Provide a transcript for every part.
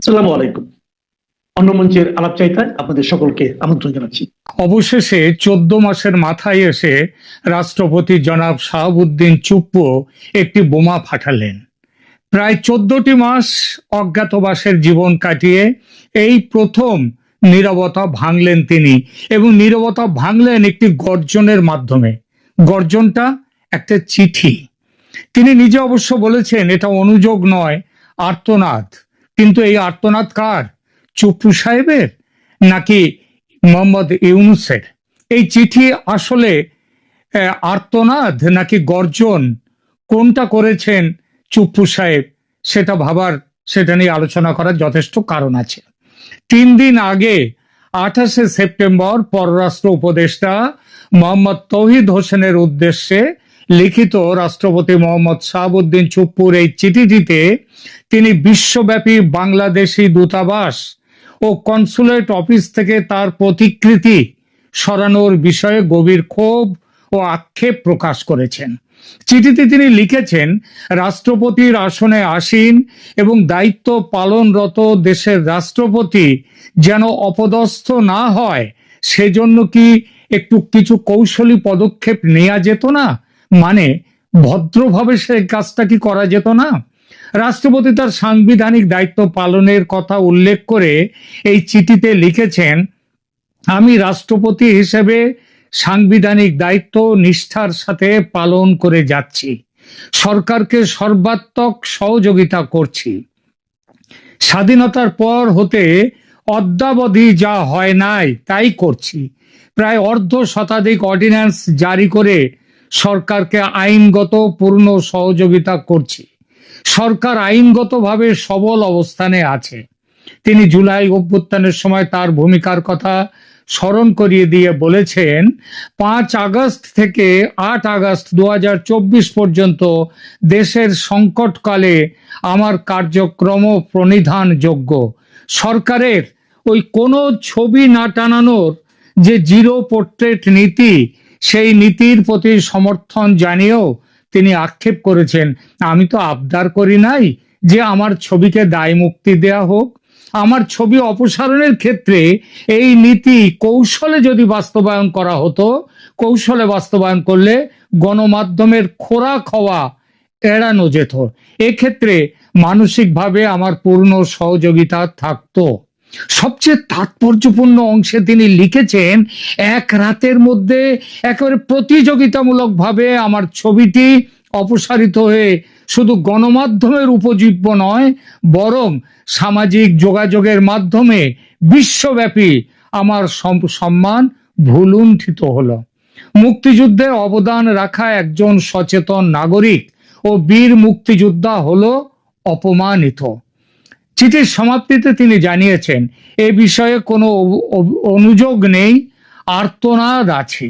আসসালামু আলাইকুম। অন্য মঞ্চের আলাপচারিতায় আপনাদের সকলকে আমন্ত্রণ জানাচ্ছি। অবশেষে 14 মাসের মাথায় এসে রাষ্ট্রপতি জনাব শাহাবুদ্দিন চুপ্পু একটি বোমা ফাটালেন। প্রায় 14টি মাস অজ্ঞাতবাসের জীবন কাটিয়ে এই প্রথম নীরবতা ভাঙলেন তিনি, এবং নীরবতা ভাঙলেন একটি গর্জনের মাধ্যমে। গর্জনটা একটা চিঠি। তিনি নিজে অবশ্য বলেছেন এটা অনুযোগ নয়, আর্তনাদ। কিন্তু এই আর্তনাদ কার? চুপ্পু সাহেবের নাকি মোহাম্মদ ইউনূসের? এই চিঠি আসলে আর্তনাদ নাকি গর্জন, কোনটা করেছেন চুপ্পু সাহেব সেটা নিয়ে আলোচনা করার যথেষ্ট কারণ আছে। 3 দিন আগে 28শে সেপ্টেম্বর পররাষ্ট্র উপদেষ্টা মোহাম্মদ তৌহিদ হোসেনের উদ্দেশ্যে লিখিত রাষ্ট্রপতি মোহাম্মদ শাহাবুদ্দিন চুপ্পুর এই চিঠিটিতে তিনি বিশ্বব্যাপী বাংলাদেশি দূতাবাস ও কনসুলেট অফিস থেকে তার প্রতিকৃতি সরানোর বিষয়ে গভীর ক্ষোভ ও আক্ষেপ প্রকাশ করেছেন। চিঠিতে তিনি লিখেছেন, রাষ্ট্রপতির আসনে আসীন এবং দায়িত্ব পালনরত দেশের রাষ্ট্রপতি যেন অপদস্থ না হয়, সেজন্য কি কিছু কৌশলী পদক্ষেপ নেওয়া যেত না? মানে ভদ্রভাবে সে কাজটা কি করা যেত না? রাষ্ট্রপতি তার সাংবিধানিক দায়িত্ব পালনের কথা উল্লেখ করে এই চিঠিতে লিখেছেন, আমি রাষ্ট্রপতি হিসেবে সাংবিধানিক দায়িত্ব নিষ্ঠার সাথে পালন করে যাচ্ছি, সরকারকে সর্বাত্মক সহযোগিতা করছি। স্বাধীনতার পর হতে অদ্যাবধি যা হয় নাই তাই করছি। প্রায় অর্ধ শতাধিক অর্ডিন্যান্স জারি করে সরকারকে আইনগত পূর্ণ সহযোগিতা করছি। সরকার আইনগতভাবে সবল অবস্থানে আছে। তিনি জুলাই অভ্যুত্থানের সময় তার ভূমিকার কথা স্মরণ করিয়ে দিয়ে বলেছেন, 5 আগস্ট থেকে 8 আগস্ট 2024 পর্যন্ত দেশের সংকটকালে আমার কার্যক্রম প্রণিধানযোগ্য। সরকারের ওই কোনো ছবি না টানানোর যে জিরো পোর্ট্রেট নীতি, সেই নীতির প্রতি সমর্থন জানিয়েও তিনি আক্ষেপ করেছেন, আমি তো আবদার করি নাই যে আমার ছবিকে দায় মুক্তি দেয়া হোক। আমার ছবি অপসারণের ক্ষেত্রে এই নীতি কৌশলে যদি বাস্তবায়ন করা হতো, কৌশলে বাস্তবায়ন করলে গণমাধ্যমের খোরাক হওয়া এড়ানো যেত। এক্ষেত্রে মানসিকভাবে আমার পূর্ণ সহযোগিতা থাকতো। সবচেয়ে তাৎপর্যপূর্ণ অংশে তিনি লিখেছেন, এক রাতের মধ্যে একেবারে প্রতিযোগিতামূলকভাবে আমার ছবিটি অপসারিত হয়ে শুধু গণমাধ্যমের উপজীব্য নয়, বরং সামাজিক যোগাযোগের মাধ্যমে বিশ্বব্যাপী আমার সম্মান ভুলুণ্ঠিত হলো। মুক্তিযুদ্ধে অবদান রাখা একজন সচেতন নাগরিক ও বীর মুক্তিযোদ্ধা হলো অপমানিত। চিঠির সমাপ্তিতে তিনি জানিয়েছেন, এ বিষয়ে কোনো অনুযোগ নেই, আর্তনাদ আছে।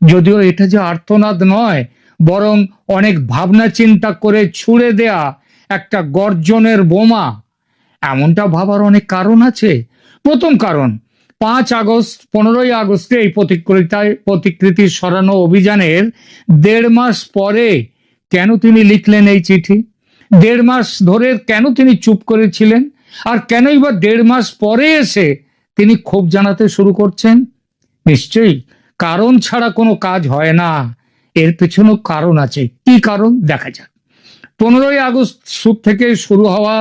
যদিও এটা যে আর্তনাদ নয়, বরং অনেক ভাবনা চিন্তা করে ছুড়ে দেয়া একটা গর্জনের বোমা। এমনটা ভাবার অনেক কারণ আছে। প্রথম কারণ, 15ই আগস্টে এই প্রতিকৃতি সরানো অভিযানের 1.5 মাস পরে কেন তিনি লিখলেন এই চিঠি? 1.5 মাস ধরে কেন তিনি চুপ করেছিলেন? আর কেনই বা 1.5 মাস পরে এসে তিনি ক্ষোভ জানাতে শুরু করছেন? নিশ্চয়ই কারণ ছাড়া কোনো কাজ হয় না, এর পেছনেও কারণ আছে। কি কারণ দেখা যাক। 15ই আগস্ট থেকে শুরু হওয়া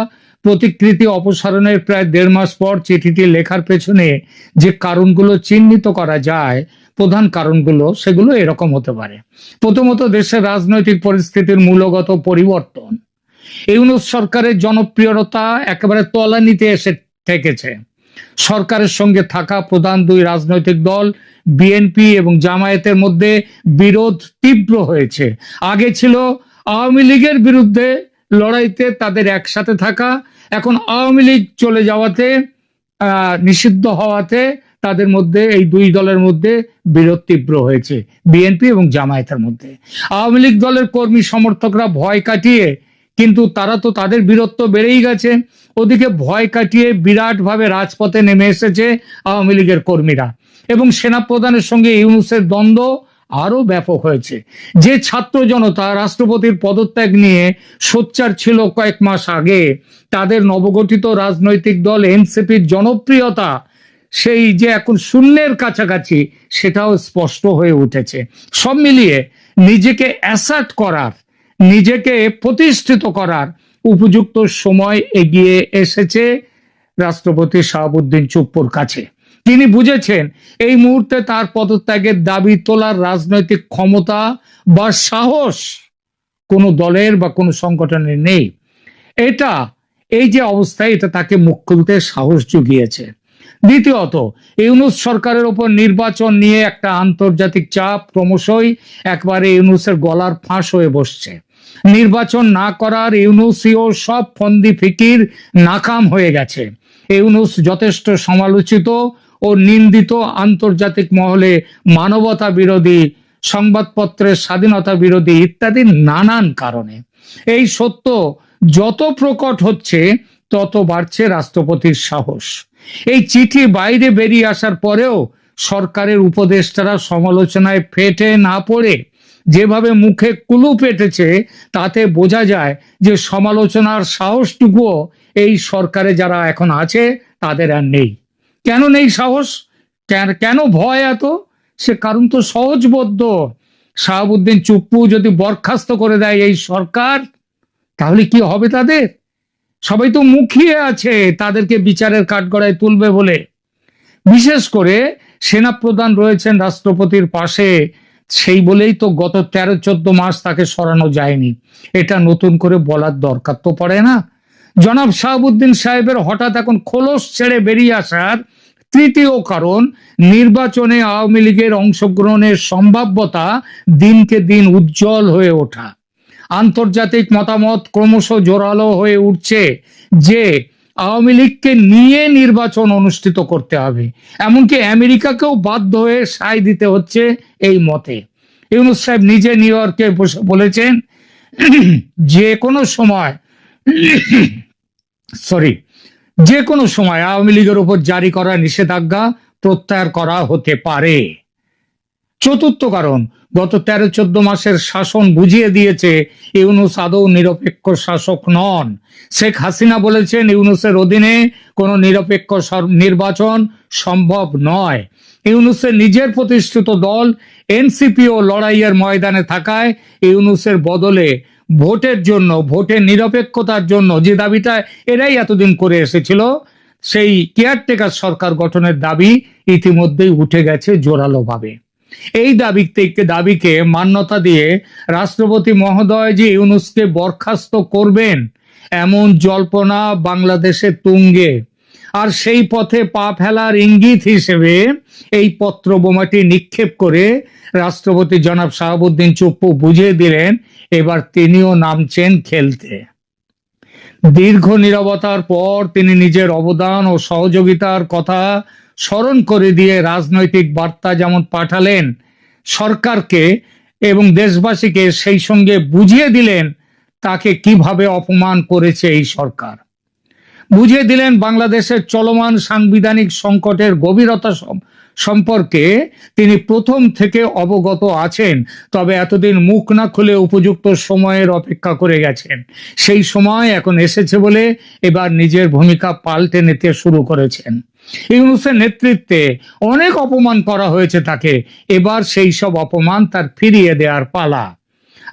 প্রতিকৃতি অপসারণের প্রায় 1.5 মাস পর চিঠিটি লেখার পেছনে যে কারণগুলো চিহ্নিত করা যায়, প্রধান কারণগুলো, সেগুলো এরকম হতে পারে। প্রথমত, দেশের রাজনৈতিক পরিস্থিতির মূলগত পরিবর্তন। ইউনূস সরকারের জনপ্রিয়তা একেবারে তলানিতে এসে ঠেকেছে। সরকারের সঙ্গে থাকা প্রধান 2 রাজনৈতিক দল বিএনপি এবং জামায়াতের মধ্যে বিরোধ তীব্র হয়েছে। আগে ছিল আওয়ামী লীগের বিরুদ্ধে লড়াইতে তাদের একসাথে থাকা, এখন আওয়ামী লীগ চলে যাওয়াতে, নিষিদ্ধ হওয়াতে তাদের মধ্যে, এই 2 দলের মধ্যে বিরোধ তীব্র হয়েছে, বিএনপি এবং জামায়াতের মধ্যে। আওয়ামী লীগ দলের কর্মী সমর্থকরা ভয় কাটিয়ে, কিন্তু তারা তো তাদের বীরত্ব বেড়েই গেছে, ওদিকে ভয় কাটিয়ে বিরাটভাবে রাজপথে নেমে এসেছে আওয়ামী লীগের কর্মীরা। এবং সেনাপ্রধানের সঙ্গে ইউনূসের দ্বন্দ্ব আরো ব্যাপক হয়েছে। যে ছাত্র জনতা রাষ্ট্রপতির পদত্যাগ নিয়ে সোচ্চার ছিল কয়েক মাস আগে, তাদের নবগঠিত রাজনৈতিক দল এনসিপির জনপ্রিয়তা সেই যে এখন শূন্যের কাছাকাছি, সেটাও স্পষ্ট হয়ে উঠেছে। সব মিলিয়ে নিজেকে অ্যাসার্ট করার, নিজেকে প্রতিষ্ঠিত করার উপযুক্ত সময় এগিয়ে এসেছে রাষ্ট্রপতি শাহাবুদ্দিন চুপ্পুর কাছে। তিনি বুঝেছেন এই মুহূর্তে তার পদত্যাগের দাবি তোলার রাজনৈতিক ক্ষমতা বা সাহস কোনো দলের বা কোনো সংগঠনের নেই। এই যে অবস্থা, এটা তাকে মুখ খুলতে সাহস জুগিয়েছে। দ্বিতীয়ত, ইউনূস সরকারের উপর নির্বাচন নিয়ে একটা আন্তর্জাতিক চাপ ক্রমশই একবারে ইউনূসের গলার ফাঁস হয়ে বসছে। নির্বাচন না করার ইউনূসীয় সব ফন্দি ফিকির নাকাম হয়ে গেছে। ইউনূস যথেষ্ট সমালোচিত ও নিন্দিত আন্তর্জাতিক মহলে মানবতা বিরোধী, সংবাদপত্রের স্বাধীনতা বিরোধী ইত্যাদি নানান কারণে। এই সত্য যত প্রকট হচ্ছে তত বাড়ছে রাষ্ট্রপতির সাহস। এই চিঠি বাইরে বেরিয়ে আসার পরেও সরকারের উপদেষ্টারা সমালোচনায় ফেটে না পড়ে যেভাবে মুখে কুলুপ এঁটেছে, তাতে বোঝা যায় যে সমালোচনার সাহসটুকুও এই সরকারে যারা এখন আছে তাদের আর নেই। কেন নেই সাহস? কেন ভয় এত? সে কারণ তো সহজবোধ্য। শাহাবুদ্দিন চুপ্পু যদি বরখাস্ত করে দেয় এই সরকার, তাহলে কি হবে তাদের? সবাই তো মুখিয়ে আছে তাদেরকে বিচারের কাঠগড়ায় তুলবে বলে। বিশেষ করে সেনাপ্রধান রয়েছেন রাষ্ট্রপতির পাশে, সেই বলেই তো গত 13-14 মাস তাকে সরানো যায়নি। এটা নতুন করে বলার দরকার তো পড়ে না। জনাব শাহাবুদ্দিন সাহেবের হঠাৎ এখন খোলস ছেড়ে বেরিয়ে আসার তৃতীয় কারণ, নির্বাচনে আওয়ামী লীগের অংশগ্রহণের সম্ভাব্যতা দিনকে দিন উজ্জ্বল হয়ে ওঠা। আন্তর্জাতিক মতামত ক্রমশ জোরালো হয়ে উঠছে যে আওয়ামী লীগকে নিয়ে নির্বাচন অনুষ্ঠিত করতে হবে। এমনকি আমেরিকাকেও বাধ্য হয়ে সায় দিতে হচ্ছে এই মতে। ইউনূস সাহেব নিজে নিউ ইয়র্কে বসে বলেছেন, যে কোনো সময় আওয়ামী লীগের উপর জারি করা নিষেধাজ্ঞা প্রত্যাহার করা হতে পারে। চতুর্থ কারণ, গত 13-14 মাসের শাসন বুঝিয়ে দিয়েছে ইউনূস আদৌ নিরপেক্ষ শাসক নন। শেখ হাসিনা বলেছেন ইউনূসের অধীনে কোনো নিরপেক্ষ নির্বাচন সম্ভব নয়। ইউনূসের নিজের প্রতিষ্ঠিত দল এনসিপিও লড়াইয়ের ময়দানে থাকায় ইউনূসের বদলে ভোটের নিরপেক্ষতার জন্য যে দাবিটা এরাই এতদিন করে এসেছিল, সেই কেয়ারটেকার সরকার গঠনের দাবি ইতিমধ্যেই উঠে গেছে জোরালোভাবে। এই দাবিকে মান্যতা দিয়ে রাষ্ট্রপতি মহোদয় যে ইউনূসকে বরখাস্ত করবেন, এমন জল্পনা বাংলাদেশে তুঙ্গে। আর সেই পথে পা ফেলার ইঙ্গিত হিসেবে এই পত্র বোমাটি নিক্ষেপ করে রাষ্ট্রপতি জনাব শাহাবুদ্দিন চুপ্পু বুঝিয়ে দিলেন এবার তিনিও নামছেন খেলতে। দীর্ঘ নীরবতার পর তিনি নিজের অবদান ও সহযোগিতার কথা স্মরণ করে দিয়ে রাজনৈতিক বার্তা যেমন পাঠালেন সরকারকে এবং দেশবাসীকে, সেই সঙ্গে বুঝিয়ে দিলেন তাকে কিভাবে অপমান করেছে এই সরকার। বুঝিয়ে দিলেন বাংলাদেশের চলমান সাংবিধানিক সংকটের গভীরতা সম্পর্কে তিনি প্রথম থেকে অবগত আছেন, তবে এতদিন মুখ না খুলে উপযুক্ত সময়ের অপেক্ষা করে গেছেন। সেই সময় এখন এসেছে বলে এবার নিজের ভূমিকা পাল্টে নিতে শুরু করেছেন। ইউনূসের নেতৃত্বে অনেক অপমান করা হয়েছে তাকে, এবার সেই সব অপমান তার ফিরিয়ে দেওয়ার পালা।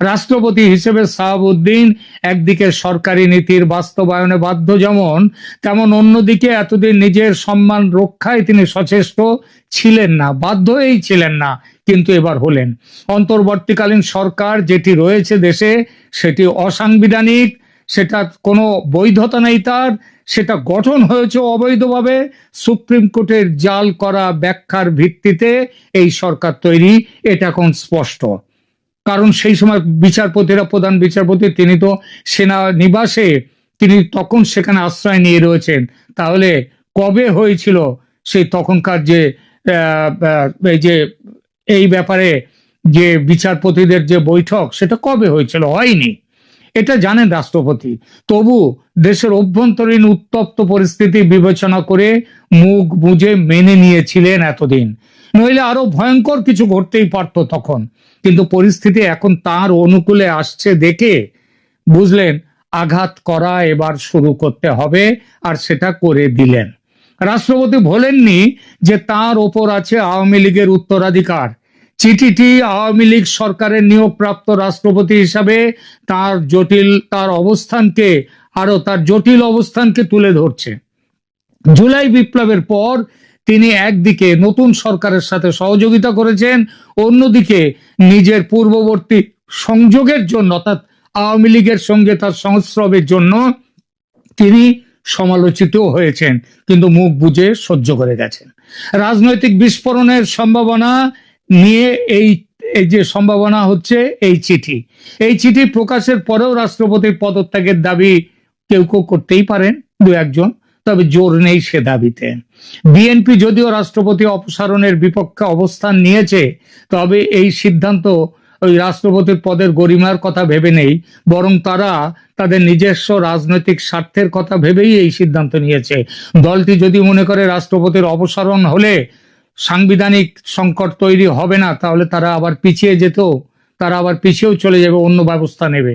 রাষ্ট্রপতি হিসেবে শাহাবুদ্দিন একদিকে সরকারি নীতির বাস্তবায়নে বাধ্য যেমন, তেমন অন্যদিকে এতদিন নিজের সম্মান রক্ষায় তিনি সচেষ্ট ছিলেন না, বাধ্য হয়েই ছিলেন না, কিন্তু এবার হলেন। অন্তর্বর্তীকালীন সরকার যেটি রয়েছে দেশে সেটি অসাংবিধানিক, সেটা কোনো বৈধতা নেই তার, সেটা গঠন হয়েছে অবৈধভাবে। সুপ্রিম কোর্টের জাল করা ব্যাখ্যার ভিত্তিতে এই সরকার তৈরি, এটা এখন স্পষ্ট। কারণ সেই সময় প্রধান বিচারপতি তিনি তো সেনা নিবাসে, তিনি তখন সেখানে আশ্রয় নিয়ে রয়েছেন। তাহলে কবে হয়েছিল সেই তখনকার যে এই ব্যাপারে যে বিচারপতিদের যে বৈঠক, সেটা কবে হয়েছিল? হয়নি। এটা জানেন রাষ্ট্রপতি। তবু দেশের অভ্যন্তরীণ উত্তপ্ত পরিস্থিতি বিবেচনা করে মুখ বুজে মেনে নিয়েছিলেন এতদিন। নইলে আরো ভয়ঙ্কর কিছু ঘটতেই পারত তখন। কিন্তু পরিস্থিতি এখন তার অনুকূলে আসছে দেখে বুঝলেন আঘাত করা এবার শুরু করতে হবে, আর সেটা করে দিলেন। রাষ্ট্রপতি বলেননি যে তার ওপর আছে আওয়ামী লীগের উত্তরাধিকার। চিঠিটি আওয়ামী লীগ সরকারের নিয়োগপ্রাপ্ত রাষ্ট্রপতি হিসাবে তার জটিল অবস্থানকে তুলে ধরছে। জুলাই বিপ্লবের পর তিনি একদিকে নতুন সরকারের সাথে সহযোগিতা করেছেন, অন্যদিকে নিজের পূর্ববর্তী সংযোগের জন্য অর্থাৎ আওয়ামী লীগের সঙ্গে তার সংস্রবের জন্য তিনি সমালোচিত হয়েছেন, কিন্তু মুখ বুজে সহ্য করে গেছেন। রাজনৈতিক বিস্ফোরণের সম্ভাবনা নিয়ে এই যে সম্ভাবনা হচ্ছে এই চিঠি প্রকাশের পরেও রাষ্ট্রপতির পদত্যাগের দাবি কেউ করতেই পারেন, দু একজন, তবে জোর নেই সে দাবিতে। বিএনপি যদিও রাষ্ট্রপতি অপসারণের বিপক্ষে অবস্থান নিয়েছে, তবে এই সিদ্ধান্ত ওই রাষ্ট্রপতির পদের গরিমার কথা ভেবে নেই, বরং তারা তাদের নিজস্ব রাজনৈতিক স্বার্থের কথা ভেবেই এই সিদ্ধান্ত নিয়েছে। দলটি যদি মনে করে রাষ্ট্রপতির অপসারণ হলে সাংবিধানিক সংকট তৈরি হবে না, তাহলে তারা আবার পিছিয়েও চলে যাবে, অন্য ব্যবস্থা নেবে।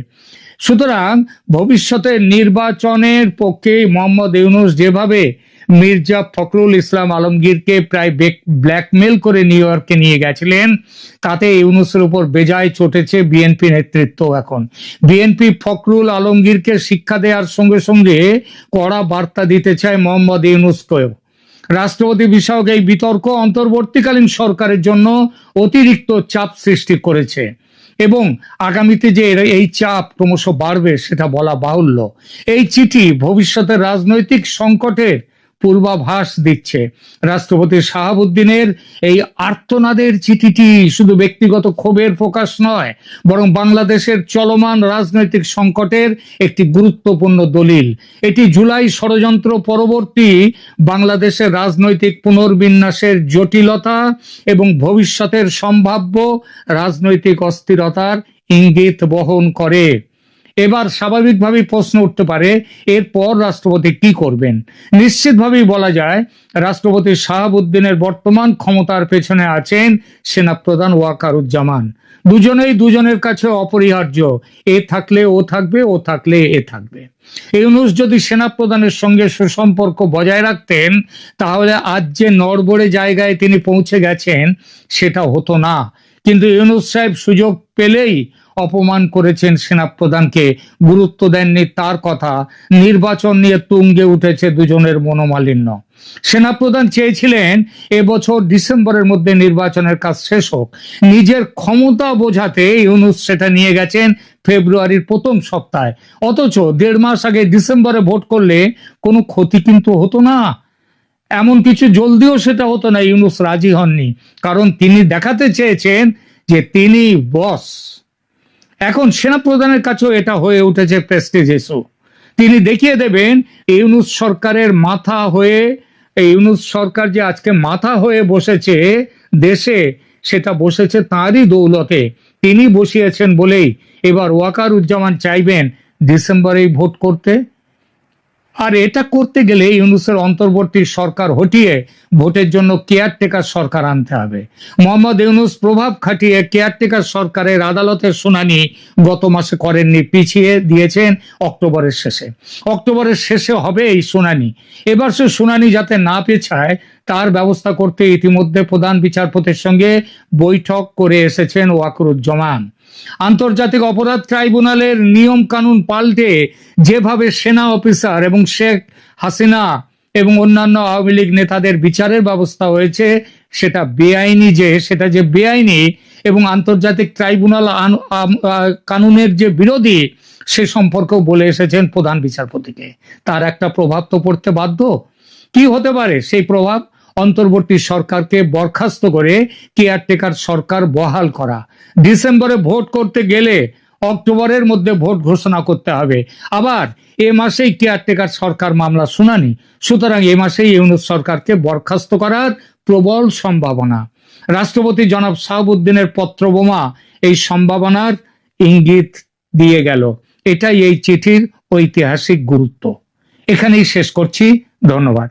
সুতরাং ভবিষ্যতে নির্বাচনের পক্ষে মোহাম্মদ ইউনূস যেভাবে মির্জা ফখরুল ইসলাম আলমগীরকে প্রায় ব্ল্যাকমেল করে নিউ ইয়র্কে নিয়ে গেছিলেন, তাতে ইউনূসের উপর বেজায় চটেছে বিএনপি নেতৃত্ব। এখন বিএনপি ফখরুল আলমগীরকে শিক্ষা দেওয়ার সঙ্গে সঙ্গে কড়া বার্তা দিতে চায় মোহাম্মদ ইউনূসকেও। রাষ্ট্রপতি বিষয়ক এই বিতর্ক অন্তর্বর্তীকালীন সরকারের জন্য অতিরিক্ত চাপ সৃষ্টি করেছে, এবং আগামীতে যে এই চাপ ক্রমশ বাড়বে সেটা বলা বাহুল্য। এই চিঠি ভবিষ্যতের রাজনৈতিক সংকটের পূর্বাভাস দিচ্ছে। রাষ্ট্রপতি শাহাবুদ্দিনের এই আর্তনাদের চিঠিটি শুধু ব্যক্তিগত ক্ষোভের প্রকাশ নয়, বরং বাংলাদেশের চলমান রাজনৈতিক সংকটের একটি গুরুত্বপূর্ণ দলিল। এটি জুলাই ষড়যন্ত্র পরবর্তী বাংলাদেশের রাজনৈতিক পুনর্বিন্যাসের জটিলতা এবং ভবিষ্যতের সম্ভাব্য রাজনৈতিক অস্থিরতার ইঙ্গিত বহন করে। এবার স্বাভাবিকভাবেই প্রশ্ন উঠতে পারে, এরপর রাষ্ট্রপতি কি করবেন? নিশ্চিতভাবেই বলা যায়, রাষ্ট্রপতি শাহাবুদ্দিনের বর্তমান ক্ষমতার পেছনে আছেন সেনাপ্রধান ওয়াকারুজ্জামান। দুজনেই দুজনের কাছে অপরিহার্য। এ থাকলে ও থাকবে, ও থাকলে এ থাকবে। ইউনূস যদি সেনাপ্রধানের সঙ্গে সুসম্পর্ক বজায় রাখতেন, তাহলে আজ যে নড়বড়ে জায়গায় তিনি পৌঁছে গেছেন সেটা হতো না। কিন্তু ইউনূস সাহেব সুযোগ পেলেই অপমান করেছেন সেনাপ্রধানকে, গুরুত্ব দেননি তার কথা। নির্বাচন নিয়ে তুঙ্গে উঠেছে দুজনের মনোমালিন্য। সেনাপ্রধান চেয়েছিলেন এবছর ডিসেম্বরের মধ্যে নির্বাচনের কাজ শেষ হোক। নিজের ক্ষমতা বোঝাতে ইউনূস সেটা নিয়ে গেছেন ফেব্রুয়ারির প্রথম সপ্তাহে। অথচ 1.5 মাস আগে ডিসেম্বরে ভোট করলে কোনো ক্ষতি কিন্তু হতো না, এমন কিছু জলদিও সেটা হতো না। ইউনূস রাজি হননি, কারণ তিনি দেখাতে চেয়েছেন যে তিনি বস। এখন সেনাপ্রধানের কাছেও এটা হয়ে উঠেছে প্রেস্টিজ ইস্যু। তিনি দেখিয়ে দেবেন ইউনূস সরকারের মাথা হয়ে, ইউনূস সরকার যে আজকে মাথা হয়ে বসেছে দেশে, সেটা বসেছে তাঁরই দৌলতে। তিনি বসিয়েছেন বলেই এবার ওয়াকারুজ্জামান চাইবেন ডিসেম্বরেই ভোট করতে। আর এটা করতে গেলে ইউনূসের অন্তর্বর্তী সরকার হটিয়ে ভোটের জন্য কেয়ারটেকার সরকার আনতে হবে। মোহাম্মদ ইউনূস প্রভাব খাটিয়ে কেয়ারটেকার সরকারের আদালতের শুনানি গত মাসে করেননি, পিছিয়ে দিয়েছেন অক্টোবরের শেষে হবে এই শুনানি। এবার সে শুনানি যাতে না পেছায় তার ব্যবস্থা করতে ইতিমধ্যে প্রধান বিচারপতির সঙ্গে বৈঠক করে এসেছেন ওয়াকারুজ্জামান। আন্তর্জাতিক অপরাধ ট্রাইব্যুনালের নিয়ম কানুন পাল্টে যেভাবে সেনা অফিসার এবং শেখ হাসিনা এবং অন্যান্য আওয়ামী লীগ নেতাদের বিচারের ব্যবস্থা হয়েছে, সেটা বেআইনি এবং আন্তর্জাতিক ট্রাইব্যুনাল কানুনের যে বিরোধী, সে সম্পর্কেও বলে এসেছেন প্রধান বিচারপতিকে। তার একটা প্রভাব তো পড়তে বাধ্য। কি হতে পারে সেই প্রভাব? অন্তর্বর্তী সরকারকে বরখাস্ত করে কেয়ারটেকার সরকার বহাল করা। ডিসেম্বরে ভোট করতে গেলে অক্টোবরের মধ্যে ভোট ঘোষণা করতে হবে। আবার এ মাসেই কেয়ারটেকার সরকার মামলা শুনানি। সুতরাং এ মাসেই ইউনূস সরকারকে বরখাস্ত করার প্রবল সম্ভাবনা। রাষ্ট্রপতি জনাব শাহাবুদ্দিনের পত্রবোমা এই সম্ভাবনার ইঙ্গিত দিয়ে গেল। এটাই এই চিঠির ঐতিহাসিক গুরুত্ব। এখানেই শেষ করছি, ধন্যবাদ।